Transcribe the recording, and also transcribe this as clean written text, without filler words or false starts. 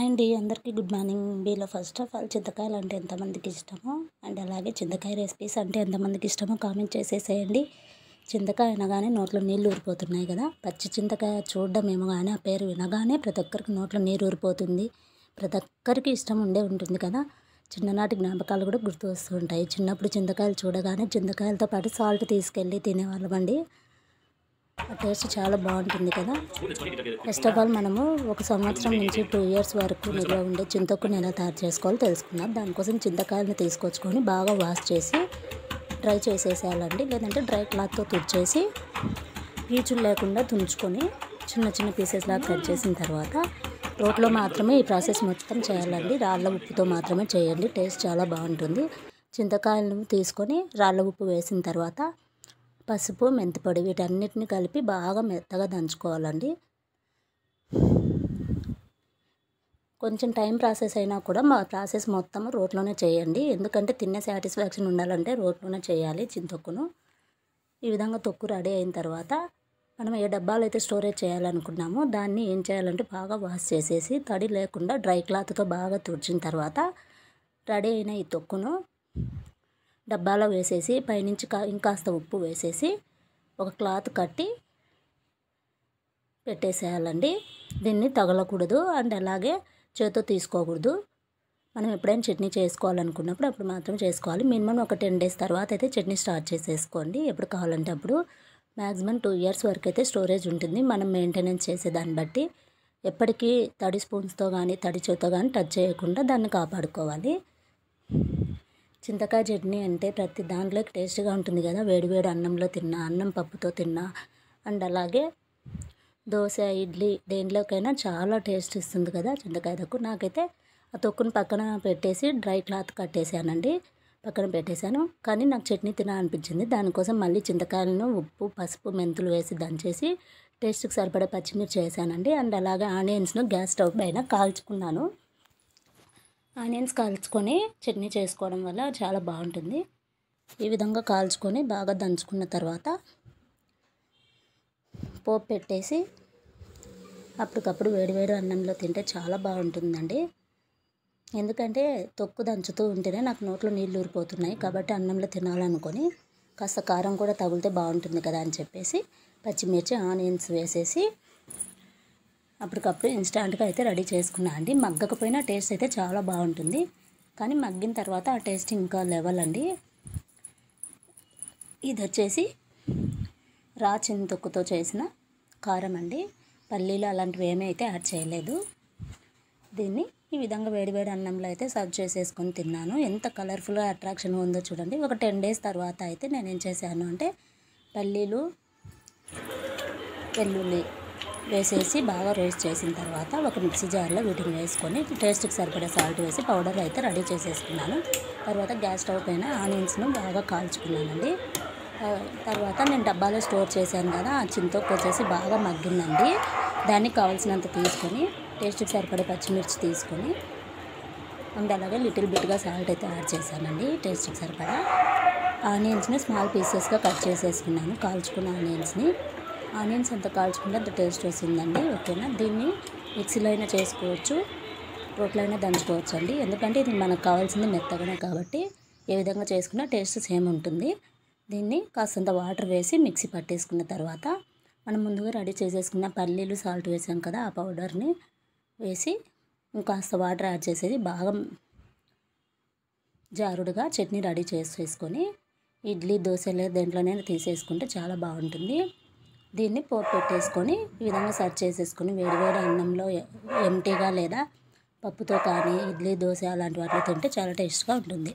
అండి అందరికీ good morning. మీలో ఫస్ట్ ఆఫ్ ఆల్ చింతకాయలు అంటే ఎంతమందికి ఇష్టమో అండ్ అలాగే చింతకాయ రెసిపీస్ అంటే ఎంతమందికి ఇష్టమో కామెంట్ చేసేసేయండి. చింతకాయ అనగానే నోట్లో నీళ్ళు ఊరిపోతున్నాయి కదా. పచ్చి చింతకాయ చూడడం ఏమో కానీ ఆ పేరు వినగానే ప్రతి ఒక్కరికి నోట్లో నీరు ఊరిపోతుంది. ప్రతి ఒక్కరికి ఇష్టం ఉంటుంది కదా. చిన్ననాటి జ్ఞాపకాలు కూడా గుర్తు వస్తూ ఉంటాయి. చిన్నప్పుడు చింతకాయలు చూడగానే చింతకాయలతో పాటు సాల్ట్ తీసుకెళ్ళి తినేవాళ్ళమండి. ఆ టేస్ట్ చాలా బాగుంటుంది కదా. ఫస్ట్ ఆఫ్ ఆల్ మనము ఒక సంవత్సరం నుంచి 2 years వరకు నిల్వ ఉండే చింతొక్కుని ఎలా తయారు చేసుకోవాలో తెలుసుకుందాం. దానికోసం చింతకాయలను తీసుకొచ్చుకొని బాగా వాష్ చేసి డ్రై చేసేసేయాలండి. లేదంటే డ్రై క్లాత్తో తుడిచేసి పీచులు లేకుండా తుంచుకొని చిన్న చిన్న పీసెస్ లాగా కట్ చేసిన తర్వాత రోట్లో మాత్రమే ఈ ప్రాసెస్ మొత్తం చేయాలండి. రాళ్ళ ఉప్పుతో మాత్రమే చేయండి, టేస్ట్ చాలా బాగుంటుంది. చింతకాయలను తీసుకొని రాళ్ళ ఉప్పు వేసిన తర్వాత పసుపు, మెంతిపొడి వీటన్నిటిని కలిపి బాగా మెత్తగా దంచుకోవాలండి. కొంచెం టైం ప్రాసెస్ అయినా కూడా మా ప్రాసెస్ మొత్తం రోట్లోనే చేయండి. ఎందుకంటే తినే సాటిస్ఫాక్షన్ ఉండాలంటే రోట్లోనే చేయాలి చింతొక్కును. ఈ విధంగా తొక్కు రెడీ అయిన తర్వాత మనం ఏ డబ్బాలో అయితే స్టోరేజ్ చేయాలనుకున్నామో దాన్ని ఏం చేయాలంటే బాగా వాష్ చేసేసి తడి లేకుండా డ్రై క్లాత్తో బాగా తుడిచిన తర్వాత రెడీ అయిన ఈ తొక్కును డబ్బాలో వేసేసి పైనుంచి ఇంకాస్త ఉప్పు వేసేసి ఒక క్లాత్ కట్టి పెట్టేసేయాలండి. దీన్ని తగలకూడదు అండ్ అలాగే చేతితో తీసుకోకూడదు. మనం ఎప్పుడైనా చట్నీ చేసుకోవాలనుకున్నప్పుడు అప్పుడు మాత్రం చేసుకోవాలి. మినిమం ఒక 10 days తర్వాత అయితే చట్నీ స్టార్ట్ చేసేసుకోండి. ఎప్పుడు కావాలంటే అప్పుడు. మ్యాక్సిమం 2 years వరకు అయితే స్టోరేజ్ ఉంటుంది మనం మెయింటెనెన్స్ చేసేదాన్ని బట్టి. ఎప్పటికీ తడి స్పూన్స్తో కానీ తడి చేతితో కానీ టచ్ చేయకుండా దాన్ని కాపాడుకోవాలి. చింతకాయ చట్నీ అంటే ప్రతి దాంట్లోకి టేస్ట్గా ఉంటుంది కదా. వేడివేడి అన్నంలో తిన్నా, అన్నం పప్పుతో తిన్నా అండ్ అలాగే దోశ, ఇడ్లీ దేంట్లోకైనా చాలా టేస్ట్ ఇస్తుంది కదా చింతకాయ తొక్కు. నాకైతే ఆ తొక్కును పక్కన పెట్టేసి డ్రై క్లాత్ కట్టేసానండి, పక్కన పెట్టేశాను. కానీ నాకు చట్నీ తినాలనిపించింది. దానికోసం మళ్ళీ చింతకాయలను ఉప్పు, పసుపు, మెంతులు వేసి దంచేసి టేస్ట్కి సరిపడే పచ్చిమిర్చి వేసానండి. అండ్ అలాగే ఆనియన్స్ను గ్యాస్ స్టవ్ పైన కాల్చుకున్నాను. ఆనియన్స్ కాల్చుకొని చట్నీ చేసుకోవడం వల్ల చాలా బాగుంటుంది. ఈ విధంగా కాల్చుకొని బాగా దంచుకున్న తర్వాత పోపు పెట్టేసి అప్పటికప్పుడు వేడివేడి అన్నంలో తింటే చాలా బాగుంటుందండి. ఎందుకంటే తొక్కు దంచుతూ ఉంటేనే నాకు నోట్లో నీళ్ళు ఊరిపోతున్నాయి కాబట్టి అన్నంలో తినాలనుకొని కాస్త కారం కూడా తగిలితే బాగుంటుంది కదా అని చెప్పేసి పచ్చిమిర్చి, ఆనియన్స్ వేసేసి అప్పటికప్పుడు ఇన్స్టాంట్గా అయితే రెడీ చేసుకున్నా అండి. మగ్గకపోయినా టేస్ట్ అయితే చాలా బాగుంటుంది, కానీ మగ్గిన తర్వాత ఆ టేస్ట్ ఇంకా లెవెల్ అండి. ఇది వచ్చేసి రా చింతొక్కుతో చేసిన కారం అండి. పల్లీలు అలాంటివి ఏమీ అయితే యాడ్ చేయలేదు. దీన్ని ఈ విధంగా వేడివేడి అన్నంలో అయితే సర్వ్ చేసేసుకొని తిన్నాను. ఎంత కలర్ఫుల్గా అట్రాక్షన్గా ఉందో చూడండి. ఒక 10 days తర్వాత అయితే నేను ఏం చేశాను అంటే పల్లీలు, వెల్లుల్లి వేసేసి బాగా రోస్ట్ చేసిన తర్వాత ఒక మిక్సీ జార్లో వీటిని వేసుకొని టేస్ట్కి సరిపడే సాల్ట్ వేసి పౌడర్ అయితే రెడీ చేసేసుకున్నాను. తర్వాత గ్యాస్ స్టవ్ పైన ఆనియన్స్ను బాగా కాల్చుకున్నానండి. తర్వాత నేను డబ్బాలో స్టోర్ చేశాను కదా, ఆ చింతొక్కు వచ్చేసి బాగా మగ్గిందండి. దానికి కావాల్సినంత తీసుకొని టేస్ట్కి సరిపడే పచ్చిమిర్చి తీసుకొని అండ్ అలాగే లిటిల్ బిట్గా సాల్ట్ అయితే యాడ్ చేశానండి టేస్ట్కి సరిపడా. ఆనియన్స్ని స్మాల్ పీసెస్గా కట్ చేసేసుకున్నాను. కాల్చుకున్న ఆనియన్స్ ఎంత కాల్చుకుంటే అంత టేస్ట్ వస్తుందండి. ఓకేనా. దీన్ని మిక్సీలో అయినా చేసుకోవచ్చు, రోట్లో అయినా దంచుకోవచ్చు అండి. ఎందుకంటే ఇది మనకు కావాల్సింది మెత్తగానే కాబట్టి ఏ విధంగా చేసుకున్నా టేస్ట్ సేమ్ ఉంటుంది. దీన్ని కాస్తంత వాటర్ వేసి మిక్సీ పట్టేసుకున్న తర్వాత మనం ముందుగా రెడీ చేసేసుకున్న పల్లీలు, సాల్ట్ వేసాం కదా, ఆ పౌడర్ని వేసి ఇంకాస్త వాటర్ యాడ్ చేసేది బాగా జారుడుగా చట్నీ రెడీ చేసేసుకొని ఇడ్లీ, దోశలు దేంట్లోనైనా తీసేసుకుంటే చాలా బాగుంటుంది. దీన్ని పోపు పెట్టేసుకొని ఈ విధంగా సర్వ్ చేసేసుకొని వేడివేడి అన్నంలో ఎంటీగా లేదా పప్పుతో కానీ ఇడ్లీ, దోశ అలాంటి వాటిలో తింటే చాలా టేస్ట్గా ఉంటుంది.